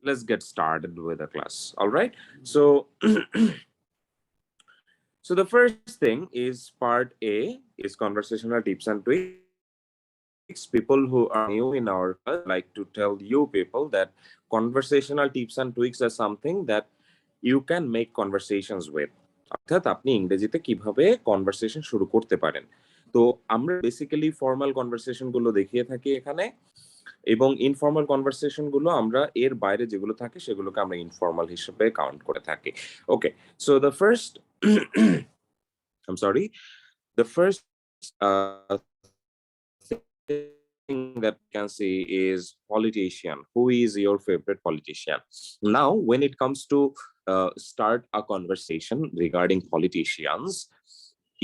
let's get started with the class. All right. So, so the first thing is part A is conversational tips and tweaks. People who are new in our class, I like to tell you people that conversational tips and tweaks are something that you can make conversations with. অর্থাৎ আপনি ইংরেজিতে কিভাবে conversation শুরু করতে পারেন। তো আমরা basically formal conversation গুলো দেখিয়ে থাকি এখানে, এবং ইনফর্মাল কনভারসেশন গুলো আমরা এর বাইরে যেগুলো থাকে সেগুলোকে আমরা ইনফর্মাল হিসেবে কাউন্ট করে থাকি। Okay, so the first I'm sorry, the first thing that we can see is politician. Who is your favorite politician? Now when it comes to start a conversation regarding politicians,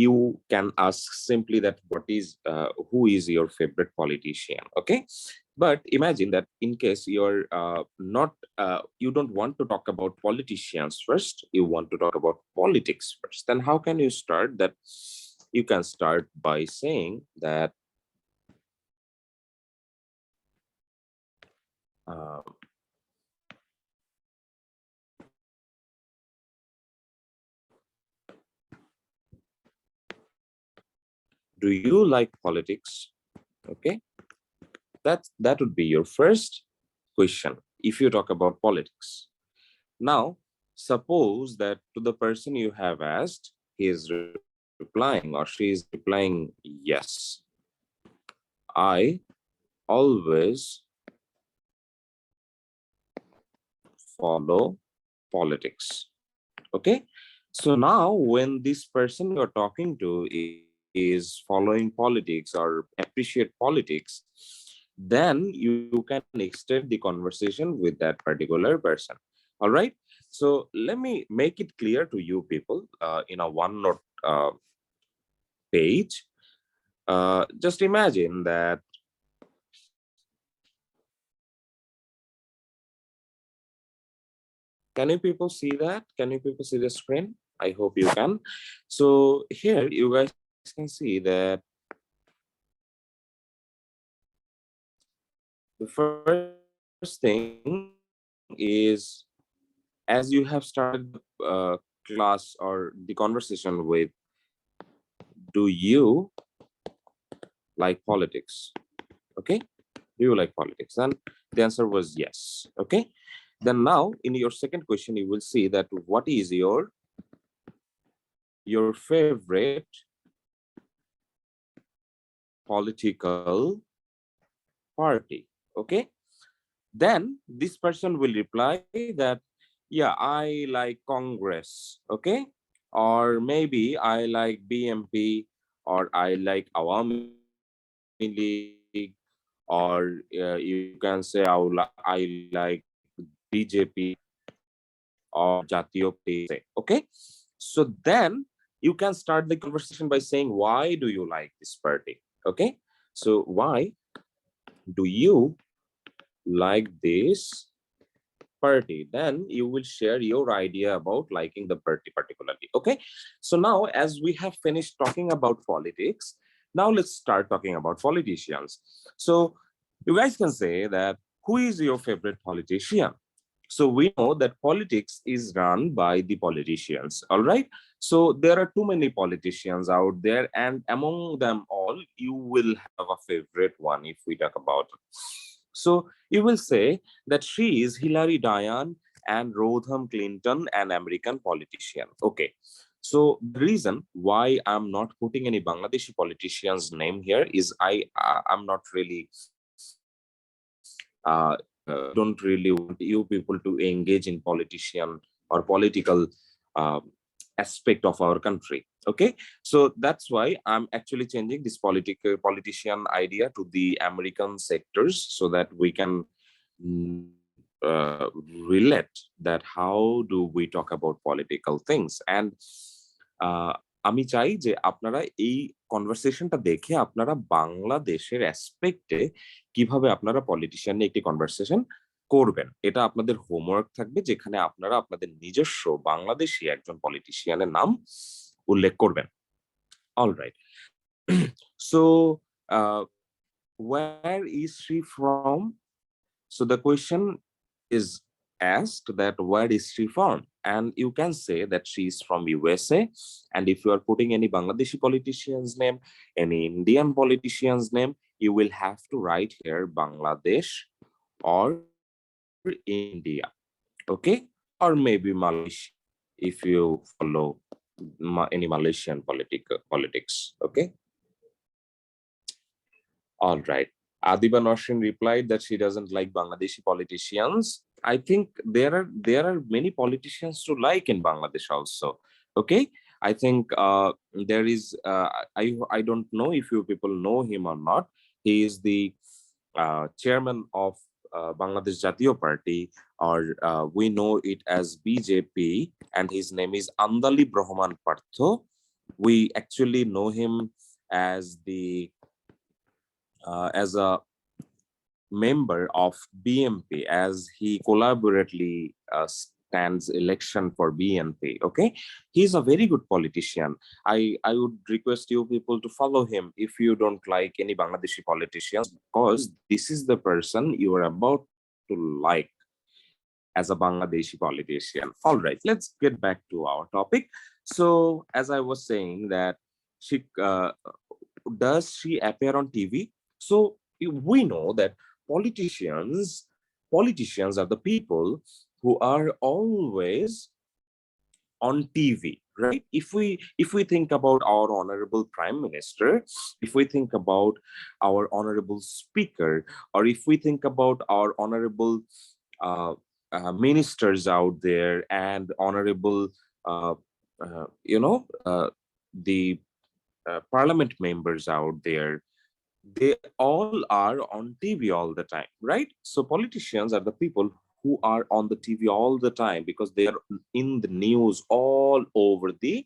you can ask simply that what is who is your favorite politician. Okay, but imagine that in case you're not you don't want to talk about politicians first, you want to talk about politics first, then how can you start that? You can start by saying that do you like politics? Okay, that would be your first question if you talk about politics. Now suppose that to the person you have asked, he is replying or she is replying, yes, I always follow politics. Okay, so now when this person you're talking to is following politics or appreciate politics, then you can extend the conversation with that particular person. All right, so let me make it clear to you people in a one note page. Just imagine that can you people see that? Can you people see the screen? I hope you can. So here you guys can see that the first thing is, as you have started the class or the conversation with, do you like politics? Okay, do you like politics? And the answer was yes. Okay, then now in your second question you will see that what is your favorite political party. Okay, then this person will reply that, yeah, I like Congress. Okay, or maybe I like BMP, or I like Awami League, or you can say I like BJP or Jatiyo Party. Okay, so then you can start the conversation by saying, why do you like this party? Okay, so why do you like this party? Then you will share your idea about liking the party particularly. Okay, so now as we have finished talking about politics, now let's start talking about politicians. So you guys can say that who is your favorite politician? So we know that politics is run by the politicians. All right, so there are too many politicians out there, and among them all you will have a favorite one if we talk about it. So you will say that she is Hillary Diane and Rodham Clinton, an American politician. Okay, so the reason why I'm not putting any Bangladeshi politician's name here is I'm not really don't really want you people to engage in politician or political uh, aspect of our country. Okay, so that's why I'm actually changing this politician idea to the American sectors so that we can mm, uh, relate that how do we talk about political things. And আমি চাই যে আপনারা এই কনভারসেশনটা দেখে আপনারা বাংলাদেশের অ্যাসপেক্টে কিভাবে আপনারা পলিটিশিয়ান নিয়ে একটি কনভারসেশন করবেন, এটা আপনাদের হোমওয়ার্ক থাকবে, যেখানে আপনারা আপনাদের নিজস্ব বাংলাদেশি একজন পলিটিশিয়ানের নাম উল্লেখ করবেন। Alright, so where is she from? So the question is asked that where is she from, and you can say that she is from USA. And if you are putting any Bangladeshi politician's name, any Indian politician's name, you will have to write here Bangladesh or India, okay, or maybe Malaysia if you follow any Malaysian politics, okay. All right. Adiba Norshin replied that she doesn't like Bangladeshi politicians. I think there are many politicians to like in Bangladesh also. Okay. I think there is I don't know if you people know him or not. He is the chairman of Bangladesh Jatiyo Party, or we know it as BJP, and his name is Andali Brahman Partho. We actually know him as the as a member of BNP, as he collaboratively stands election for BNP. Okay, he's a very good politician. I would request you people to follow him if you don't like any Bangladeshi politicians, because this is the person you are about to like as a Bangladeshi politician. All right, let's get back to our topic. So, as I was saying, that she does she appear on TV? So we know that politicians politicians are the people who are always on TV, right? If we think about our honorable prime minister, if we think about our honorable speaker, or if we think about our honorable uh, ministers out there, and honorable uh, you know the parliament members out there, they all are on TV all the time, right? So politicians are the people who are on the TV all the time because they are in the news all over the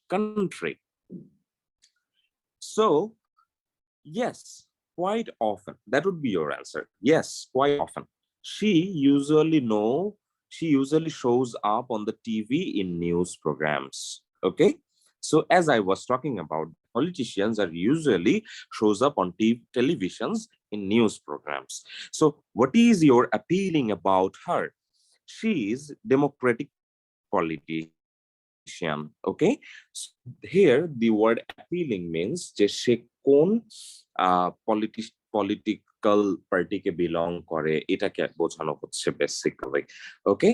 country. So, yes, quite often. That would be your answer. Yes, quite often. She usually know, she usually shows up on the TV in news programs. Okay. So as I was talking about, politicians are usually shows up on televisions in news programs. So what is your appealing about her? She is democratic politician. Okay. So here the word appealing means যে সে কোন political party কে belong করে এটাকে বোঝানো হচ্ছে basically. Okay.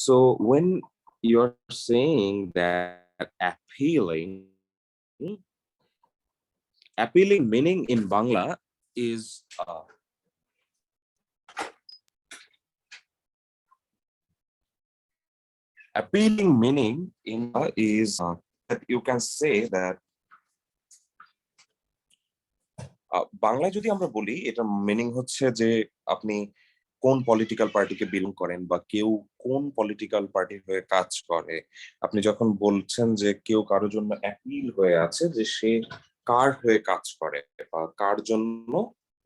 So when you're saying that appealing meaning in Bangla is appealing meaning in is that you can say that বাংলায় যদি আমরা বলি, এটা মিনিং হচ্ছে যে আপনি কোন পলিটিক্যাল পার্টিকে বিলং করেন, বা কেউ কোন পলিটিক্যাল পার্টির হয়ে কাজ করে। আপনি যখন বলছেন যে কেউ কারোর জন্য অ্যাপিল হয়ে আছে, যে সে কার হয়ে কাজ করে বা কার জন্য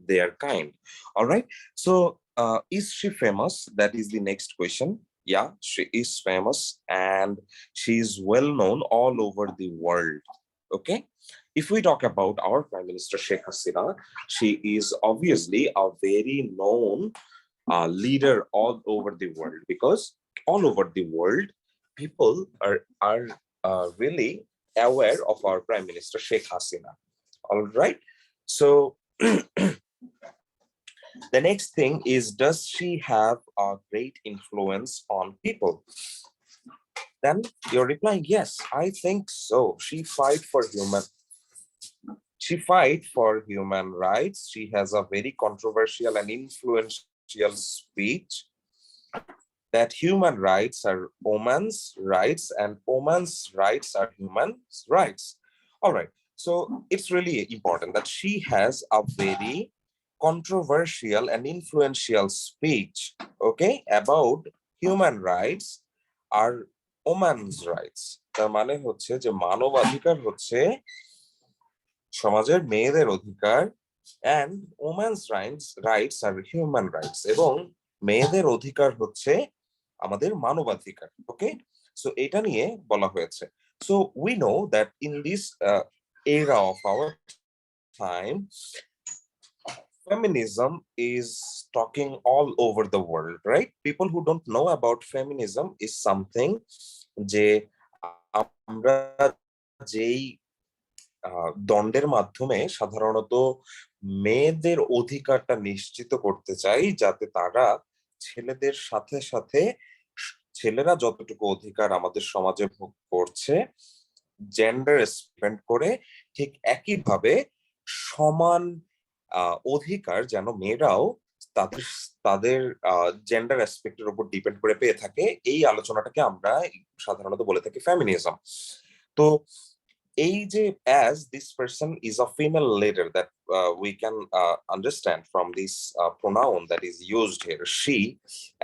they are kind. All right. So is she famous? That is the next question. Yeah, she is famous, and she is well known all over the world. Okay. If we talk about our Prime Minister Sheikh Hasina, she is obviously a very known leader all over the world, because all over the world people are really aware of our Prime Minister Sheikh Hasina. All right. So the next thing is, does she have a great influence on people? Then you're replying, yes, I think so. She fight for human rights. She has a very controversial and influential speech that human rights are women's rights and women's rights are human's rights. All right. So it's really important that she has a very controversial and influential speech, okay, about human rights are women's rights. তার মানে হচ্ছে যে মানবাধিকার হচ্ছে সমাজের মেয়েদের অধিকার, and women's rights are human rights, এবং মেয়েদের অধিকার হচ্ছে আমাদের মানবাধিকার। ওকে, সো এটা নিয়ে বলা হয়েছে। So we know that in this era of our time, feminism is talking all over the world, right? People who don't know about feminism is something যে আমরা যেই দণ্ডের মাধ্যমে সাধারণত মেয়েদের অধিকারটা নিশ্চিত করতে চাই, যাতে তারা ছেলেদের সাথে সাথে ছেলেরা যতটুকু অধিকার আমাদের সমাজে ভোগ করছে জেন্ডার স্পেন্ড করে, ঠিক একইভাবে সমান অধিকার যেন মেয়েরাও তাদের তাদের জেন্ডার অ্যাসপেক্টের উপর ডিপেন্ড করে পেয়ে থাকে, এই আলোচনাটাকে আমরা সাধারণত বলে থাকি ফেমিনিজম। তো এই যে as this person is a female leader, that we can understand from this pronoun that is used here, she,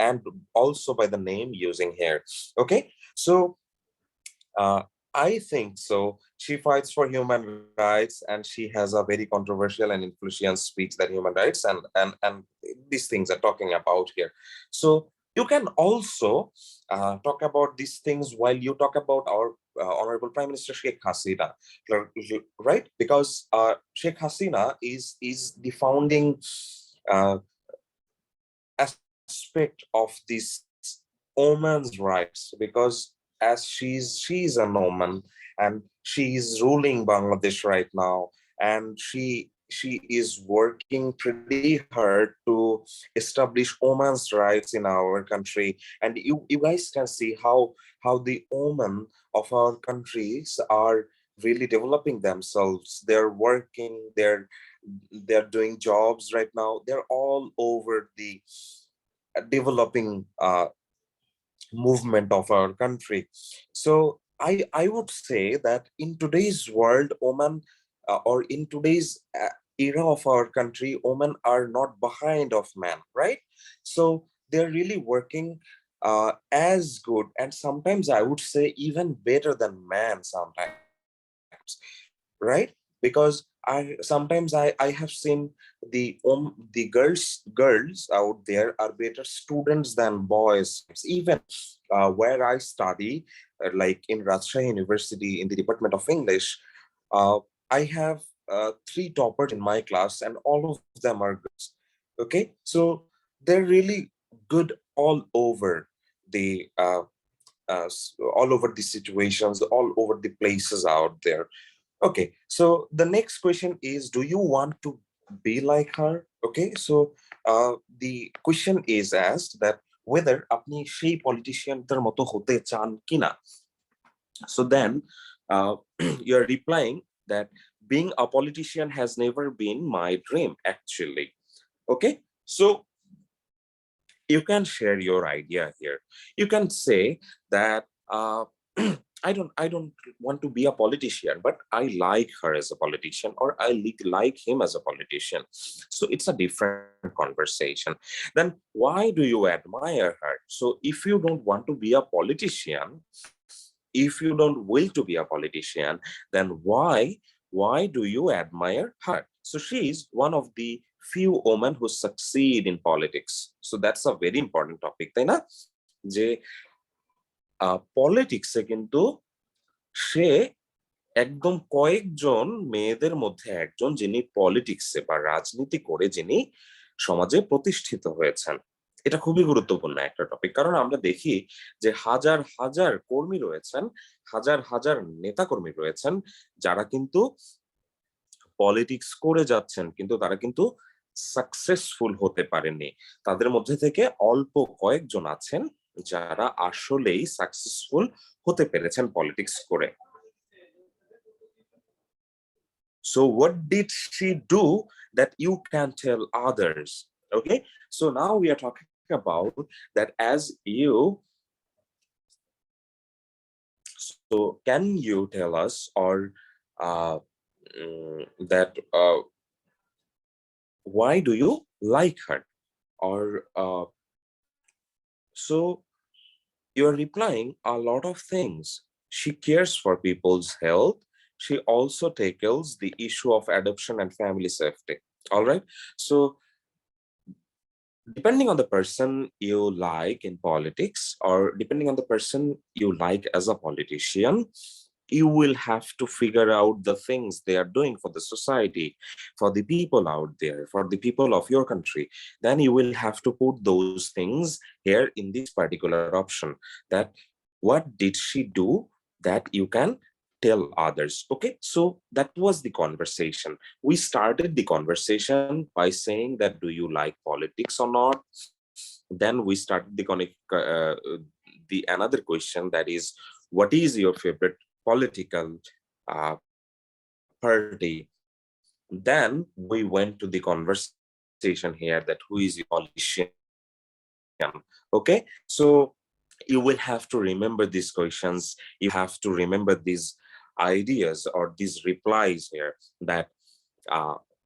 and also by the name using here. Okay, so I think so. She fights for human rights, and she has a very controversial and influential speech that human rights and these things are talking about here. So you can also talk about these things while you talk about our Honorable Prime Minister Sheikh Hasina, right? Because Sheikh Hasina is the founding uh, aspect of this women's rights, because as she's a woman and she's ruling Bangladesh right now, and she is working pretty hard to establish women's rights in our country. And you guys can see how the women of our countries are really developing themselves. They're working, they're doing jobs right now, they're all over the developing movement of our country. So I would say that in today's world, women or in today's era of our country, women are not behind of men, right? So they're really working as good, and sometimes I would say even better than men sometimes, right? Because I have seen the girls out there are better students than boys. Even where I study, like in Rajshahi University in the Department of English, I have three toppers in my class, and all of them are girls. Okay, so they're really good all over the all over the situations, all over the places out there. Okay, so the next question is, do you want to be like her? Okay, so the question is asked that whether আপনি সেই পলিটিশিয়ানদের মতো হতে চান কিনা. So then you're replying that being a politician has never been my dream actually. Okay, so you can share your idea here. You can say that I don't want to be a politician, but I like her as a politician, or I like him as a politician. So it's a different conversation. Then why do you admire her? So if you don't want to be a politician, if you don't will to be a politician, then why do you admire her? So she is one of the few women who succeed in politics. So that's a very important topic, তাই না? যে পলিটিক্সে কিন্তু সে একদম কয়েকজন মেয়েদের মধ্যে একজন, যিনি পলিটিক্সে বা রাজনীতি করে যিনি সমাজে প্রতিষ্ঠিত হয়েছেন। এটা খুবই গুরুত্বপূর্ণ একটা টপিক, কারণ আমরা দেখি যে হাজার হাজার কর্মী রয়েছেন, হাজার হাজার নেতা কর্মী রয়েছেন যারা কিন্তু পলিটিক্স করে যাচ্ছেন, কিন্তু তারা কিন্তু সাকসেসফুল হতে পারেননি। তাদের মধ্যে থেকে অল্প কয়েকজন আছেন যারা আসলেই সাকসেসফুল হতে পেরেছেন পলিটিক্স করে। So what did she do that you can tell others? Okay, so now we are talking about that as you. So can you tell us, or that why do you like her? Or so you're replying a lot of things. She cares for people's health. She also tackles the issue of adoption and family safety. All right, so depending on the person you like in politics, or depending on the person you like as a politician, you will have to figure out the things they are doing for the society, for the people out there, for the people of your country. Then you will have to put those things here in this particular option, that what did she do that you can tell others. Okay, so that was the conversation. We started the conversation by saying that, do you like politics or not? Then we started the another question, that is, what is your favorite political party? Then we went to the conversation here, that who is your politician. Okay, so you will have to remember these questions, you will have to remember these ideas or these replies here, that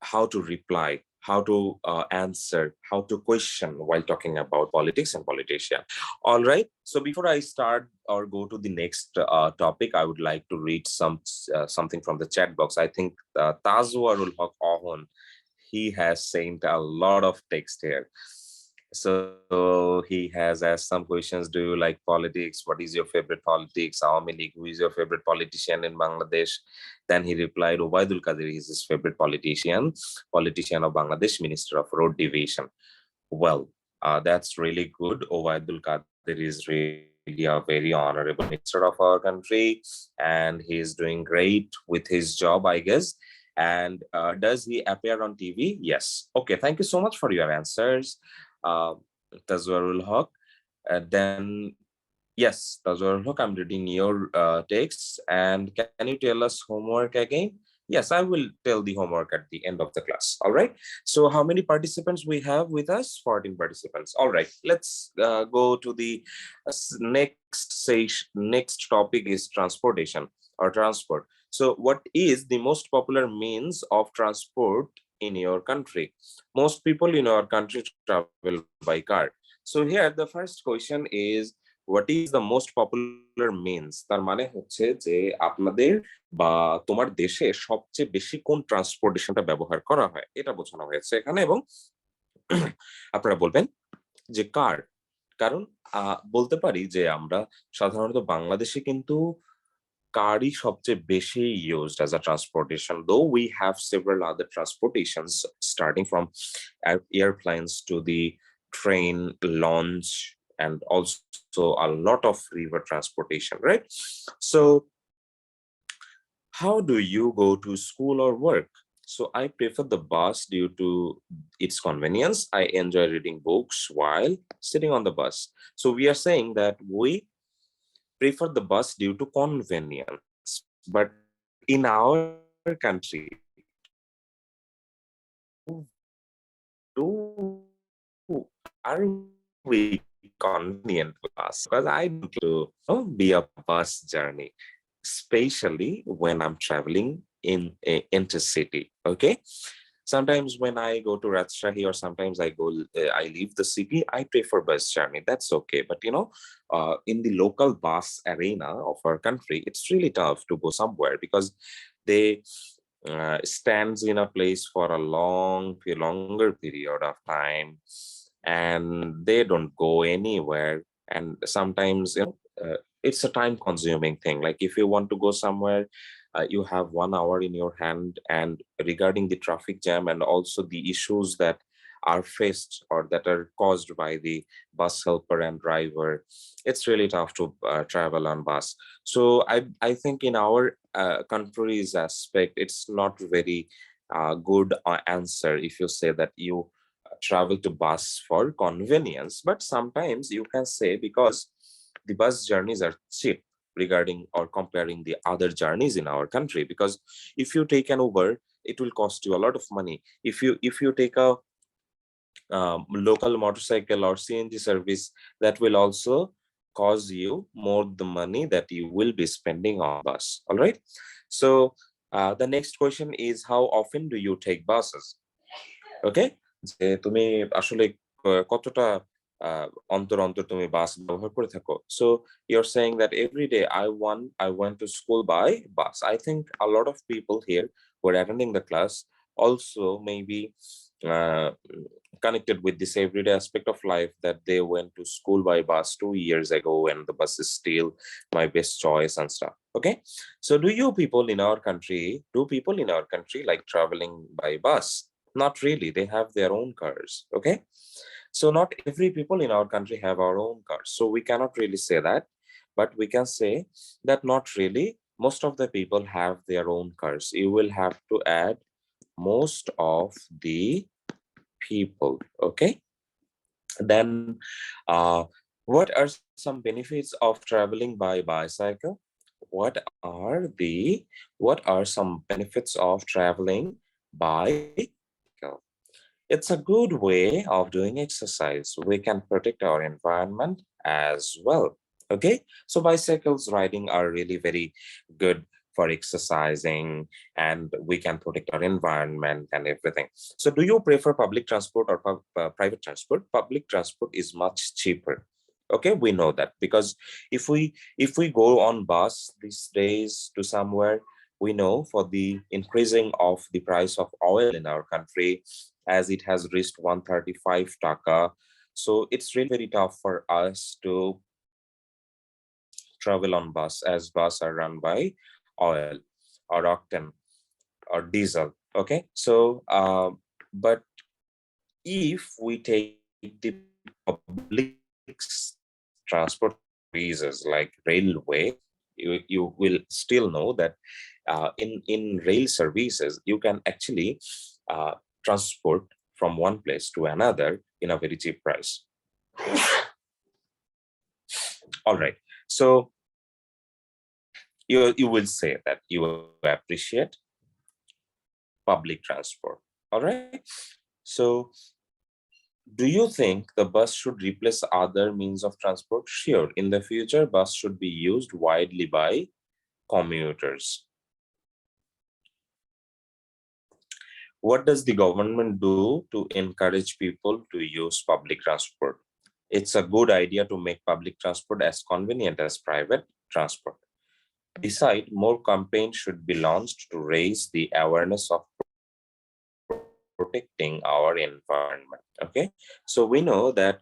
how to reply, how to answer, how to question while talking about politics and politician. All right. So before I start or go to the next topic, I would like to read something from the chat box. I think Tazwarul Haq Ahon, he has sent a lot of text here. So he has asked some questions. Do you like politics? What is your favorite politics? Awami League, who is your favorite politician in Bangladesh? Then he replied, Obaidul Qadir is his favorite politician of Bangladesh, Minister of Road Division. Well, that's really good. Obaidul Qadir is really a very honorable minister of our country, and he is doing great with his job, I guess. And does he appear on TV? Yes. Okay, thank you so much for your answers, uh, Tazwarul Haq. Then, yes, Tazwarul Haq, I'm reading your texts. And can you tell us homework again? Yes, I will tell the homework at the end of the class. All right. So how many participants we have with us? 14 participants. All right. Let's go to the next stage. Next topic is transportation or transport. So what is the most popular means of transport in your country? Most people in our country travel by car. So here the first question is, what is the most popular means? তার মানে হচ্ছে যে আপনাদের বা তোমার দেশে সবচেয়ে বেশি কোন ট্রান্সপোর্টেশনটা ব্যবহার করা হয়, এটা বোঝানো হয়েছে এখানে। এবং আপনারা বলবেন যে কার, কারণ বলতে পারি যে আমরা সাধারণত বাংলাদেশে কিন্তু কারই সবচেয়ে বেশি used as a transportation, though we have several other transportations starting from airplanes to the train, launch, and also a lot of river transportation, right? So how do you go to school or work? So I prefer the bus due to its convenience. I enjoy reading books while sitting on the bus. So we are saying that we prefer the bus due to convenience. But in our country, are we convenient with bus? Because I don't to be a bus journey, especially when I'm traveling in a intercity. Okay. Sometimes when I go to Rajshahi or sometimes I leave the city, I prefer bus journey. That's okay. But in the local bus arena of our country, it's really tough to go somewhere because they stands in a place for a longer period of time, and they don't go anywhere. And sometimes it's a time consuming thing. Like if you want to go somewhere, you have 1 hour in your hand, and regarding the traffic jam and also the issues that are faced or that are caused by the bus helper and driver, it's really tough to travel on bus. So I think in our country's aspect, it's not very good answer if you say that you travel to bus for convenience. But sometimes you can say because the bus journeys are cheap regarding or comparing the other journeys in our country. Because if you take an Uber, it will cost you a lot of money. If you take a local motorcycle or CNG service, that will also cause you more the money that you will be spending on bus. All right. So the next question is, how often do you take buses? Okay. যে তুমি আসলে কতটা অন্তর অন্তর তুমি বাস ব্যবহার করে থাকো? So you're saying that every day I went to school by bus. I think a lot of people here who are attending the class also maybe uh, connected with this everyday aspect of life, that they went to school by bus 2 years ago and the bus is still my best choice and stuff. Okay, so do people in our country like traveling by bus? Not really. They have their own cars. Okay, so not every people in our country have our own cars, so we cannot really say that, but we can say that not really. Most of the people have their own cars. You will have to add most of the people. Okay, then what are some benefits of traveling by bicycle? what are the what are some benefits of traveling by bicycle? It's a good way of doing exercise. We can protect our environment as well. Okay, so bicycles riding are really very good for exercising, and we can protect our environment and everything. So do you prefer public transport or private transport? Public transport is much cheaper. Okay, we know that, because if we go on bus these days to somewhere, we know for the increasing of the price of oil in our country, as it has reached 135 taka. So it's really very tough for us to travel on bus, as bus are run by oil or octane or diesel. Okay, so but if we take the public transport services like railway, you will still know that in rail services you can actually uh, transport from one place to another in a very cheap price. All right, so you will say that you appreciate public transport. All right, so do you think the bus should replace other means of transport? Sure, in the future bus should be used widely by commuters. What does the government do to encourage people to use public transport? It's a good idea to make public transport as convenient as private transport. Besides, more campaigns should be launched to raise the awareness of protecting our environment. Okay, so we know that